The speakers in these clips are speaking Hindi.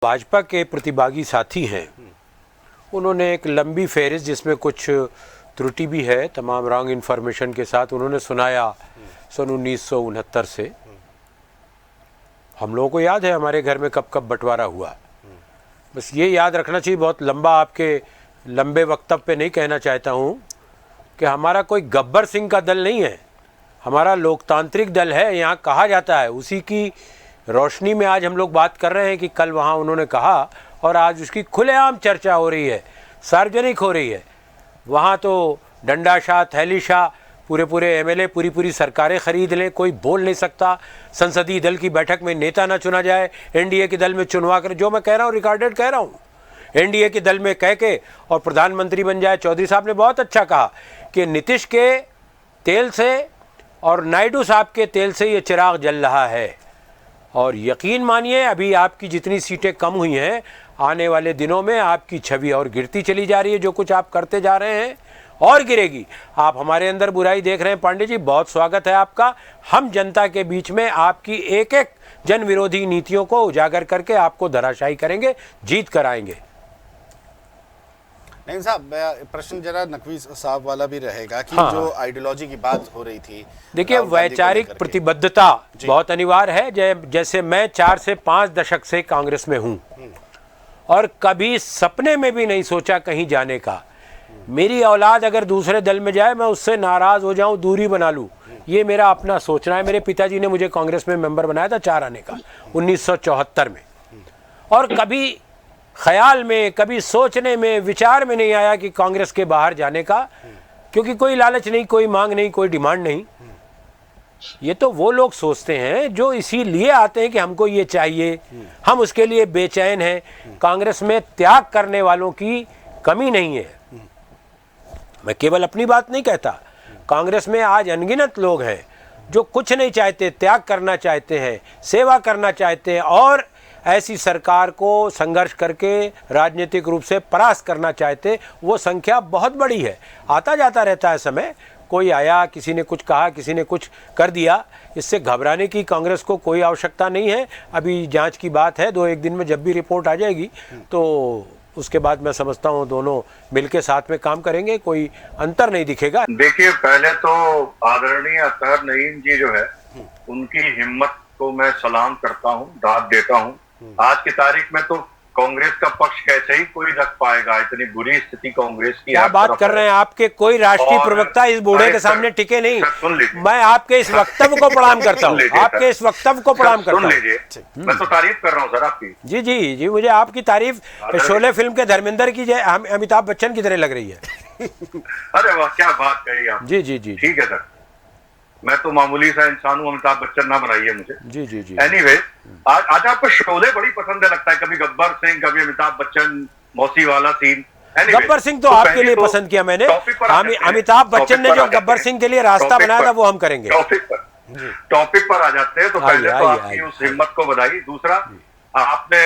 भाजपा के प्रतिभागी साथी हैं, उन्होंने एक लंबी फहरिस्त जिसमें कुछ त्रुटि भी है, तमाम रॉन्ग इन्फॉर्मेशन के साथ उन्होंने सुनाया सन 1969 से। हम लोगों को याद है हमारे घर में कब कब बंटवारा हुआ। बस ये याद रखना चाहिए, बहुत लंबा आपके लंबे वक्तव्य पे नहीं कहना चाहता हूँ कि हमारा कोई गब्बर सिंह का दल नहीं है, हमारा लोकतांत्रिक दल है। यहाँ कहा जाता है, उसी की रोशनी में आज हम लोग बात कर रहे हैं कि कल वहाँ उन्होंने कहा और आज उसकी खुलेआम चर्चा हो रही है, सार्वजनिक हो रही है। वहाँ तो डंडा शाह, थैली शाह, पूरे एमएलए, पूरी सरकारें खरीद लें, कोई बोल नहीं सकता। संसदीय दल की बैठक में नेता ना चुना जाए, एनडीए के दल में चुनवा कर, जो मैं कह रहा हूँ रिकॉर्डेड कह रहा हूँ, एनडीए के दल में कह के और प्रधानमंत्री बन जाए। चौधरी साहब ने बहुत अच्छा कहा कि नीतीश के तेल से और नायडू साहब के तेल से ये चिराग जल रहा है। और यकीन मानिए, अभी आपकी जितनी सीटें कम हुई हैं, आने वाले दिनों में आपकी छवि और गिरती चली जा रही है। जो कुछ आप करते जा रहे हैं और गिरेगी। आप हमारे अंदर बुराई देख रहे हैं पांडे जी, बहुत स्वागत है आपका। हम जनता के बीच में आपकी एक एक जन विरोधी नीतियों को उजागर करके आपको धराशायी करेंगे, जीत कर आएंगे। नहीं साहब, प्रश्न जरा नकवी साहब वाला भी रहेगा कि हाँ। जो आइडियोलॉजी की बात हो रही थी, देखिए, वैचारिक प्रतिबद्धता बहुत अनिवार्य है। जैसे मैं 4 से 5 दशक से कांग्रेस में हूँ और कभी सपने में भी नहीं सोचा कहीं जाने का। मेरी औलाद अगर दूसरे दल में जाए, मैं उससे नाराज हो जाऊं, दूरी बना लूं, ये मेरा अपना सोचना है। मेरे पिताजी ने मुझे कांग्रेस में मेंबर बनाया था 4 आने का 1974 में, और कभी ख्याल में, कभी सोचने में, विचार में नहीं आया कि कांग्रेस के बाहर जाने का, क्योंकि कोई लालच नहीं, कोई मांग नहीं, कोई डिमांड नहीं। ये तो वो लोग सोचते हैं जो इसीलिए आते हैं कि हमको ये चाहिए, हम उसके लिए बेचैन हैं। कांग्रेस में त्याग करने वालों की कमी नहीं है। मैं केवल अपनी बात नहीं कहता, कांग्रेस में आज अनगिनत लोग हैं जो कुछ नहीं चाहते, त्याग करना चाहते हैं, सेवा करना चाहते हैं और ऐसी सरकार को संघर्ष करके राजनीतिक रूप से परास्त करना चाहते। वो संख्या बहुत बड़ी है, आता जाता रहता है समय। कोई आया, किसी ने कुछ कहा, किसी ने कुछ कर दिया, इससे घबराने की कांग्रेस को कोई आवश्यकता नहीं है। अभी जांच की बात है, 2-1 दिन में जब भी रिपोर्ट आ जाएगी तो उसके बाद मैं समझता हूँ दोनों मिलके साथ में काम करेंगे, कोई अंतर नहीं दिखेगा। देखिए, पहले तो आदरणीय अतहर नईम जी जो है, उनकी हिम्मत को मैं सलाम करता हूँ, दाद देता हूँ। आज की तारीख में तो कांग्रेस का पक्ष कैसे ही कोई रख पाएगा, इतनी बुरी स्थिति कांग्रेस की। क्या बात कर रहे हैं, आपके कोई राष्ट्रीय प्रवक्ता इस बूढ़े के सामने टिके नहीं। मैं आपके इस वक्तव्य को प्रणाम करता हूँ, आपके इस वक्तव्य को प्रणाम करता हूँ। सुन लीजिए, मैं तो तारीफ कर रहा हूँ सर आपकी। जी जी जी, मुझे आपकी तारीफ शोले फिल्म के धर्मेंद्र की अमिताभ बच्चन की तरह लग रही है। अरे वाह, क्या बात कही आप। जी जी जी, ठीक है सर, मैं तो मामूली सा इंसान हूँ, अमिताभ बच्चन ना बनाइए मुझे। जी जी जी। एनीवे, आज आपको शोले बड़ी पसंद है लगता है, कभी गब्बर सिंह, कभी अमिताभ बच्चन, मौसी वाला सीन। गब्बर सिंह तो आपके लिए पसंद किया मैंने। अमिताभ बच्चन ने जो गब्बर सिंह के लिए रास्ता बनाया था वो हम करेंगे। टॉपिक पर आ जाते हैं। तो पहले तो आपकी उस हिम्मत को बधाई। दूसरा, आपने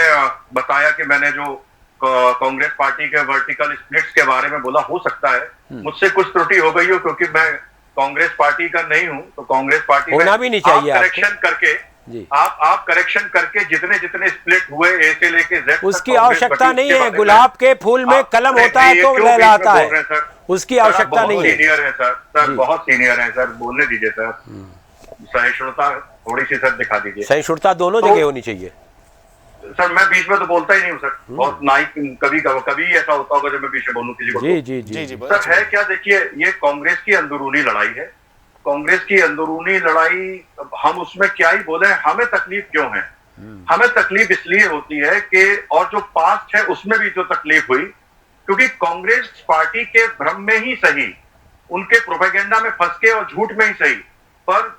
बताया कि मैंने जो कांग्रेस पार्टी के वर्टिकल स्प्लिट्स के बारे में बोला, हो सकता है मुझसे कुछ त्रुटि हो गई हो, क्योंकि मैं कांग्रेस पार्टी का नहीं हूं। तो कांग्रेस पार्टी होना भी नहीं चाहिए। करेक्शन करके आप करेक्शन करके जितने स्प्लिट हुए, ए से लेके जेड, उसकी आवश्यकता नहीं है। गुलाब के फूल में कलम होता है तो लहराता है, उसकी आवश्यकता नहीं है। सीनियर है सर, बहुत सीनियर है सर, बोलने दीजिए सर। सहिष्णुता थोड़ी सी सर दिखा दीजिए। सहिष्णुता दोनों जगह होनी चाहिए सर। मैं बीच में तो बोलता ही नहीं हूँ सर, बहुत नाइक। कभी ऐसा होता होगा जब मैं बीच में बोलूँ किसी को। जी जी जी जी सर, है क्या, देखिए, ये कांग्रेस की अंदरूनी लड़ाई है। कांग्रेस की अंदरूनी लड़ाई, हम उसमें क्या ही बोले। हमें तकलीफ क्यों है? हमें तकलीफ इसलिए होती है कि, और जो पास्ट है उसमें भी जो तकलीफ हुई, क्योंकि कांग्रेस पार्टी के भ्रम में ही सही, उनके प्रोपेगेंडा में फंस के और झूठ में ही सही, पर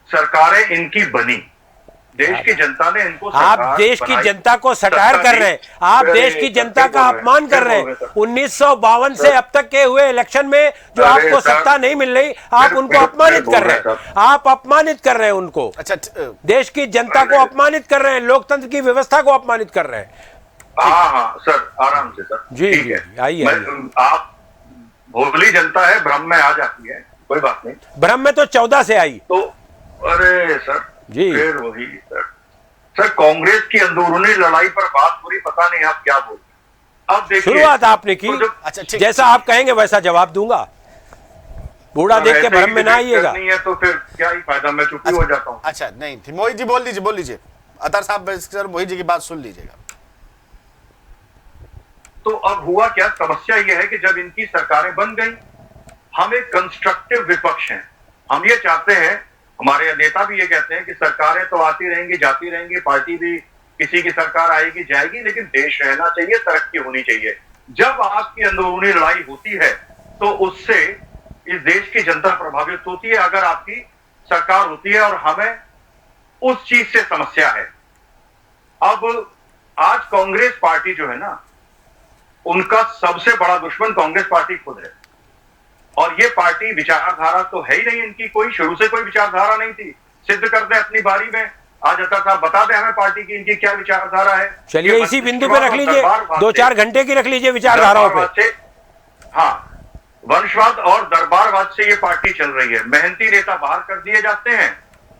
सरकारें इनकी बनी। देश की जनता ने इनको, आप देश की जनता को सटायर कर रहे हैं, आप देश की जनता का अपमान कर रहे हैं। 1952 से अब तक के हुए इलेक्शन में जो आपको सत्ता नहीं मिल रही, आप उनको अपमानित कर रहे हैं। आप अपमानित कर रहे हैं उनको। अच्छा, देश की जनता को अपमानित कर रहे हैं, लोकतंत्र की व्यवस्था को अपमानित कर रहे हैं। हाँ सर, आराम से सर। जी जी, आइए। आप, भोली जनता है, भ्रम में आ जाती है, कोई बात नहीं। भ्रम में तो 14 से आई। तो अरे सर, जी, फिर वही सर, सर कांग्रेस की अंदरूनी लड़ाई पर बात पूरी, पता नहीं आप क्या बोल। अब देखिए, शुरुआत आपने की, अच्छा, ठीक, जैसा आप कहेंगे वैसा जवाब दूंगा। बूढ़ा देख के भ्रम में ना आइएगा। नहीं है तो फिर क्या ही फायदा, मैं चुप हो जाता हूँ। अच्छा नहीं थी, मोहित जी बोल लीजिए अतर साहब, सर मोहित जी की बात सुन लीजिएगा। तो अब हुआ क्या, समस्या यह है कि जब इनकी सरकारें बन गई, हम एक कंस्ट्रक्टिव विपक्ष हैं। हम ये चाहते हैं, हमारे नेता भी ये कहते हैं कि सरकारें तो आती रहेंगी जाती रहेंगी, पार्टी भी किसी की सरकार आएगी जाएगी, लेकिन देश रहना चाहिए, तरक्की होनी चाहिए। जब आपकी अंदरूनी लड़ाई होती है तो उससे इस देश की जनता प्रभावित होती है। अगर आपकी सरकार होती है, और हमें उस चीज से समस्या है। अब आज कांग्रेस पार्टी जो है ना, उनका सबसे बड़ा दुश्मन कांग्रेस पार्टी खुद है। और ये पार्टी विचारधारा तो है ही नहीं इनकी, कोई शुरू से कोई विचारधारा नहीं थी। सिद्ध कर दे अपनी बारी में, आज अता साहब बता दें हमें पार्टी की इनकी क्या विचारधारा है। चलिए इसी बिंदु पे रख लीजिए, 2-4 घंटे की रख लीजिए विचारधाराओं पे। हाँ, वंशवाद और दरबारवाद से ये पार्टी चल रही है। मेहनती नेता बाहर कर दिए जाते हैं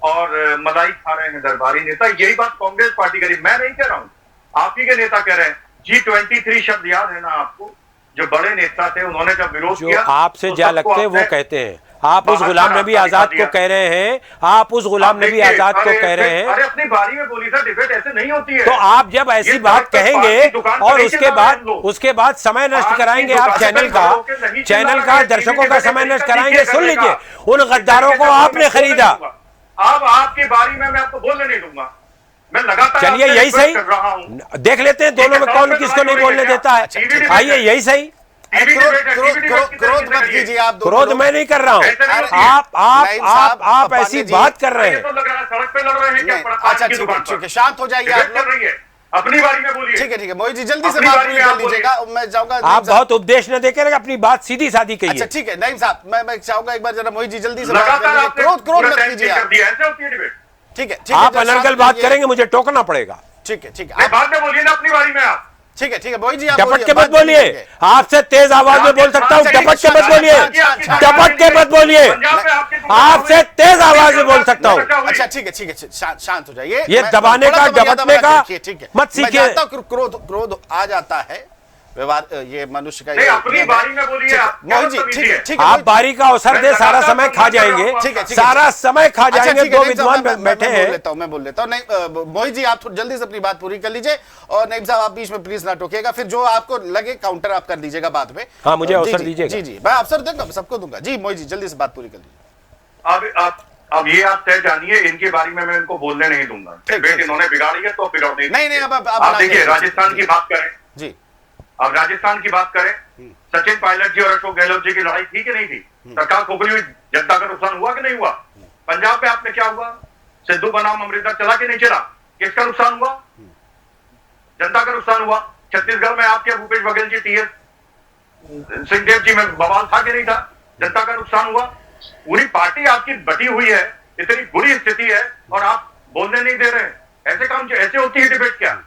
और मलाई खा रहे हैं दरबारी नेता। यही बात कांग्रेस पार्टी करी, मैं नहीं कह रहा हूं, आप ही के नेता कह रहे हैं। G23 शब्द याद है ना आपको, जो बड़े नेता थे उन्होंने जब विरोध किया, आपसे जा लगते वो कहते हैं। आप उस गुलाम नबी आजाद को कह रहे हैं, आप उस गुलाम नबी आजाद को कह रहे हैं। अरे अपनी बारी में बोली सर, डिबेट ऐसे नहीं होती है। तो आप जब ऐसी बात कहेंगे और उसके बाद समय नष्ट कराएंगे आप चैनल का दर्शकों का समय नष्ट कराएंगे। सुन लीजिए, उन गद्दारों को आपने खरीदा। अब आपकी बारी में मैं आपको बोलने नहीं दूंगा, मैं लगातार। चलिए यही सही, देख लेते हैं दोनों में कौन किसको नहीं बोलने देता है। आइए यही सही। क्रोध मत कीजिए आप, क्रोध मैं नहीं कर रहा हूँ, आप ऐसी बात कर रहे हैं। सड़क पे लड़ रहे हैं क्या? अच्छा ठीक है, शांत हो जाइए आप लोग, अपनी बारी में बोलिए। ठीक है मोहित जी, जल्दी से बात पूरी कर लीजिएगा। मैं चाहूंगा आप बहुत उपदेश न देकर अपनी बात सीधी सादी कहिए। अच्छा ठीक है नईम साहब, मैं चाहूंगा एक बार जरा मोहित जी जल्दी से बात कर लीजिए। क्रोध मत कीजिए आप। ठीक है, आप अनर्गल बात करेंगे, मुझे टोकना पड़ेगा। ठीक है, बाद में बोलिए ना अपनी बारी में आप। ठीक है मोहित जी, डपट के मत बोलिए, आपसे तेज आवाज में बोल सकता हूँ। डपट के मत बोलिए, डपट के मत बोलिए, आपसे तेज आवाज में बोल सकता हूँ। अच्छा ठीक है, शांत हो जाइए। ये दबाने का, डपटने का मत सीखिए। क्रोध आ जाता है, व्यवहार ये मनुष्य का। अपनी बारी में बोलिए मोहित जी। ठीक है, आप बारी का अवसर दे, सारा समय खा जाएंगे, सारा समय खा जाएंगे। दो विद्वान बैठे हैं, मैं बोल लेता हूँ। नहीं मोहित जी, आप जल्दी से अपनी बात पूरी कर लीजिए, और नईम साहब आप बीच में प्लीज ना टोकिएगा, फिर जो आपको लगे काउंटर आप कर लीजिएगा बाद में। हाँ, मुझे अवसर दीजिएगा। जी मैं अवसर दूंगा, सबको दूंगा। जी मोहित जी, जल्दी से बात पूरी कर लीजिए। अब ये आप तय जानिए, इनकी बारी में मैं इनको बोलने नहीं दूंगा। इन्होंने बिगाड़ी है तो बिगाड़ने नहीं। अब देखिए, राजस्थान की बात करें जी, अब राजस्थान की बात करें, सचिन पायलट जी और अशोक गहलोत जी की लड़ाई थी कि नहीं थी? सरकार खोखली हुई, जनता का नुकसान हुआ कि नहीं हुआ? पंजाब में आपने क्या हुआ? सिद्धू बनाम अमृतसर चला कि नहीं चला? किसका नुकसान हुआ? जनता का नुकसान हुआ। छत्तीसगढ़ में आपके भूपेश बघेल जी, टीएस सिंहदेव जी में बवाल था कि नहीं था? जनता का नुकसान हुआ। पूरी पार्टी आपकी बटी हुई है, इतनी बुरी स्थिति है, और आप बोलने नहीं दे रहे। ऐसे काम, ऐसे होती है डिबेट क्या?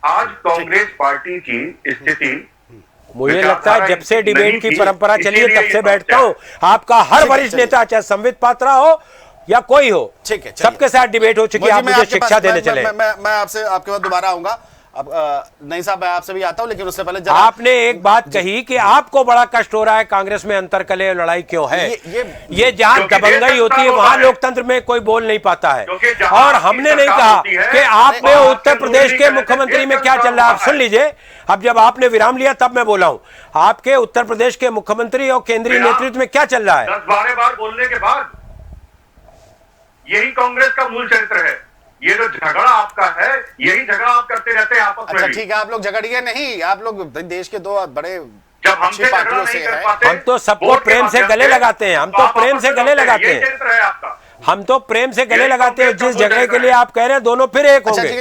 आज कांग्रेस पार्टी की स्थिति, मुझे लगता है जब से डिबेट की परंपरा चली है तब से बैठता हूं, आपका हर वरिष्ठ नेता, चाहे संबित पात्रा हो या कोई हो, ठीक है, सबके साथ डिबेट हो चुकी है। आप मुझे शिक्षा देने चले। मैं आपसे आपके पास दोबारा आऊंगा। अब नहीं साहब, मैं आपसे भी आता हूं, लेकिन उससे पहले आपने एक बात कही कि आपको बड़ा कष्ट हो रहा है कांग्रेस में अंतरकलह लड़ाई क्यों है। ये जहां दबंगई होती है वहां लोकतंत्र में कोई बोल नहीं पाता है। और हमने नहीं कहा कि आपने उत्तर प्रदेश के मुख्यमंत्री में क्या चल रहा है। आप सुन लीजिए, अब जब आपने विराम लिया तब मैं बोला हूं, आपके उत्तर प्रदेश के मुख्यमंत्री और केंद्रीय नेतृत्व में क्या चल रहा है। 10-12 बार बोलने के बाद यही कांग्रेस का मूल चरित्र है। ये जो झगड़ा आपका है, यही झगड़ा आप करते रहते हैं आपस में। अच्छा ठीक है, आप लोग झगड़िए नहीं, आप लोग देश के दो बड़े जब हमसे झगड़ा नहीं कर पाते, हम तो सबको प्रेम से गले लगाते हैं। हम तो प्रेम से गले लगाते हैं। हम तो प्रेम से गले लगाते हैं। जिस जगह के लिए आप कह रहे हैं, दोनों फिर एक होंगे।